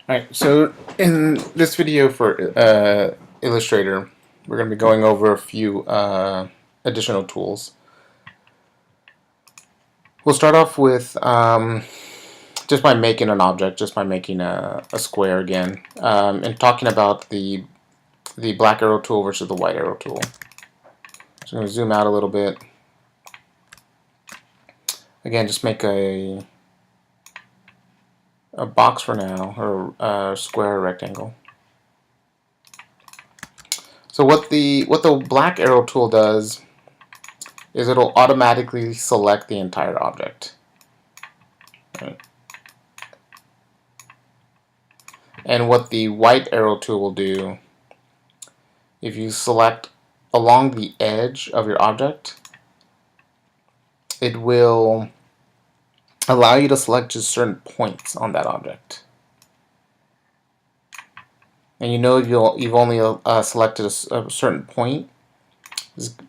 Alright, so in this video for Illustrator, we're going to be going over a few additional tools. We'll start off with just by making an object, just by making a square again, and talking about the black arrow tool versus the white arrow tool. So I'm going to zoom out a little bit. Again, just make a box for now, or a square or rectangle. So what the black arrow tool does is it'll automatically select the entire object. Right. And what the white arrow tool will do, if you select along the edge of your object, it will allow you to select just certain points on that object. And you know you've only selected a certain point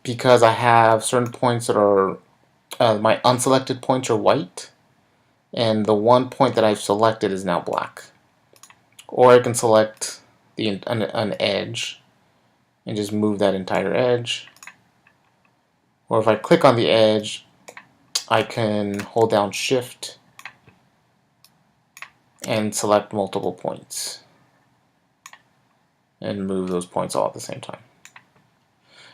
because I have certain points that are my unselected points are white, and the one point that I've selected is now black. Or I can select an edge and just move that entire edge. Or if I click on the edge, I can hold down Shift and select multiple points and move those points all at the same time.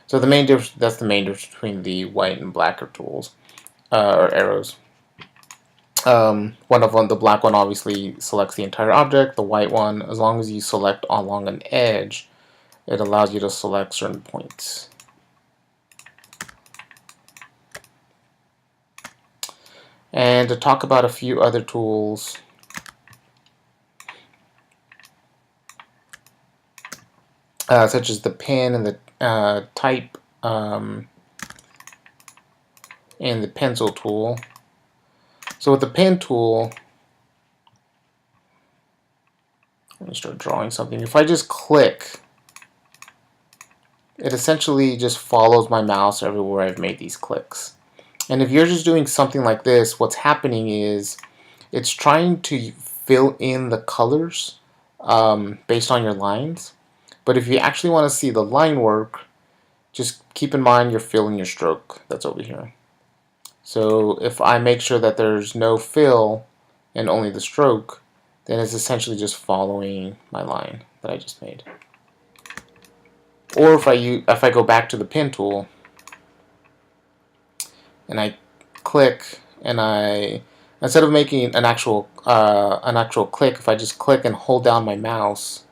So the main difference, that's the main difference between the white and black tools or arrows. One of them, the black one, obviously selects the entire object. The white one, as long as you select along an edge, it allows you to select certain points. And to talk about a few other tools, such as the pen and the type and the pencil tool. So with the pen tool, let me start drawing something. If I just click, it essentially just follows my mouse everywhere I've made these clicks. And if you're just doing something like this, what's happening is it's trying to fill in the colors based on your lines. But if you actually want to see the line work, just keep in mind you're filling your stroke that's over here. So if I make sure that there's no fill and only the stroke, then it's essentially just following my line that I just made. Or if I go back to the pen tool and I click and instead of making an actual click, if I just click and hold down my mouse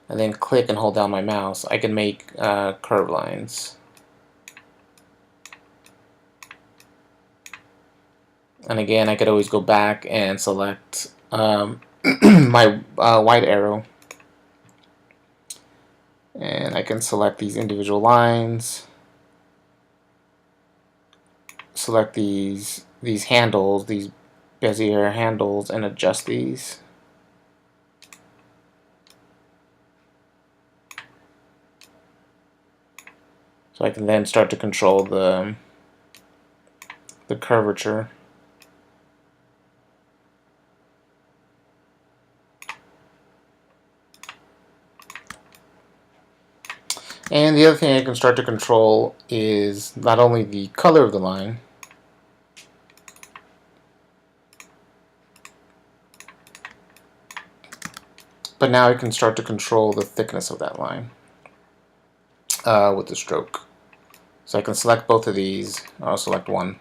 and then click and hold down my mouse, I can make curve lines. And again, I could always go back and select my white arrow, and I can select these individual lines, select these handles, these Bezier handles, and adjust these. So I can then start to control the curvature. And the other thing I can start to control is not only the color of the line, but now I can start to control the thickness of that line with the stroke. So I can select both of these. I'll select one.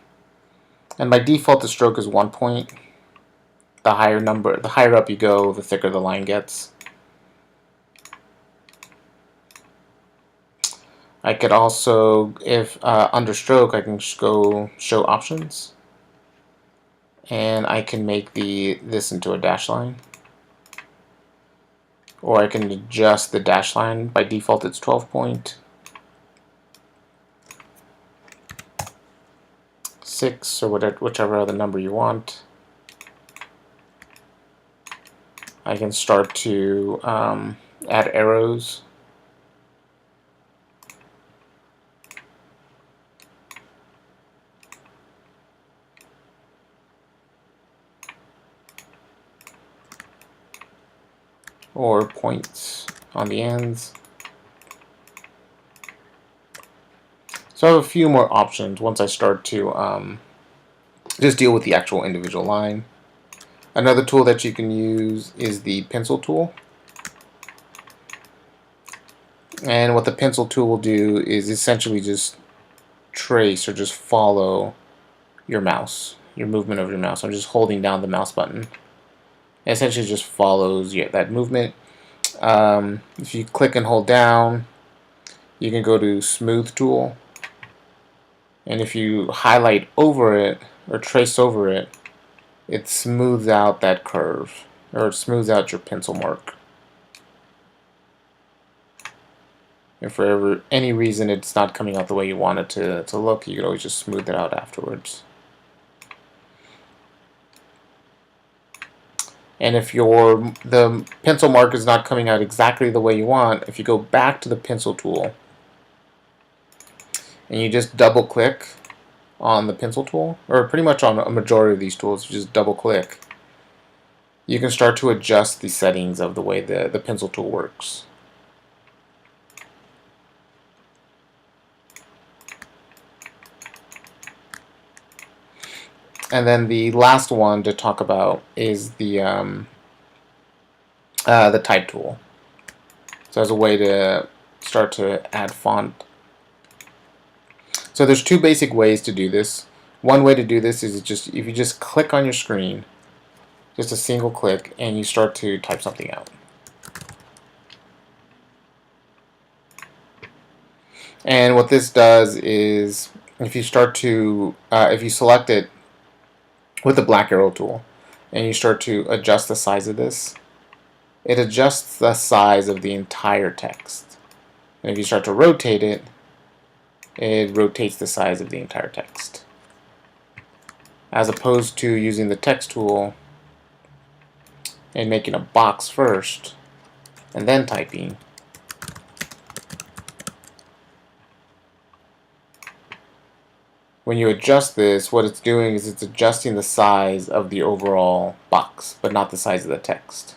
And by default, the stroke is 1 point. The higher up you go, the thicker the line gets. I could also, if under stroke, I can just go show options, and I can make this into a dash line, or I can adjust the dash line. By default, it's 12 point. 6 or whichever other number you want. I can start to add arrows. or points on the ends. So I have a few more options once I start to just deal with the actual individual line. Another tool that you can use is the pencil tool. And what the pencil tool will do is essentially just trace or just follow your mouse, your movement of your mouse. I'm just holding down the mouse button. It essentially just follows that movement. If you click and hold down, you can go to Smooth Tool. And if you highlight over it or trace over it, it smooths out that curve, or it smooths out your pencil mark. If for any reason it's not coming out the way you want it to look, you can always just smooth it out afterwards. And if the pencil mark is not coming out exactly the way you want, if you go back to the pencil tool and you just double click on the pencil tool, or pretty much on a majority of these tools, you just double click, you can start to adjust the settings of the way the pencil tool works. And then the last one to talk about is the type tool. So as a way to start to add font. So there's two basic ways to do this. One way to do this is just if you just click on your screen, just a single click, and you start to type something out. And what this does is if you start to, if you select it with the black arrow tool and you start to adjust the size of this, it adjusts the size of the entire text. And if you start to rotate it, it rotates the size of the entire text. As opposed to using the text tool and making a box first and then typing. When you adjust this, what it's doing is it's adjusting the size of the overall box, but not the size of the text.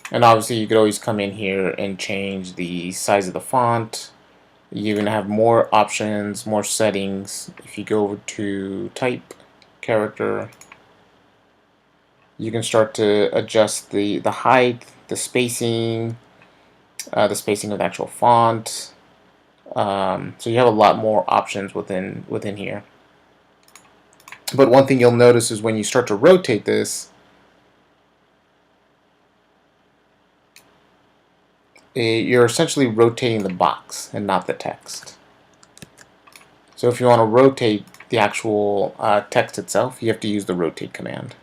And obviously you could always come in here and change the size of the font. You even have more options, more settings. If you go over to type, character, you can start to adjust the height, the spacing of the actual font. So you have a lot more options within here. But one thing you'll notice is when you start to rotate this, you're essentially rotating the box and not the text. So if you want to rotate the actual text itself, you have to use the rotate command.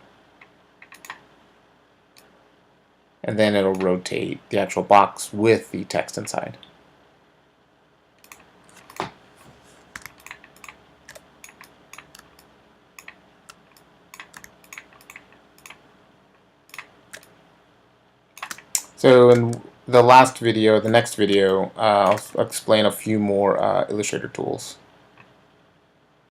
And then it'll rotate the actual box with the text inside. So in the next video, I'll explain a few more Illustrator tools.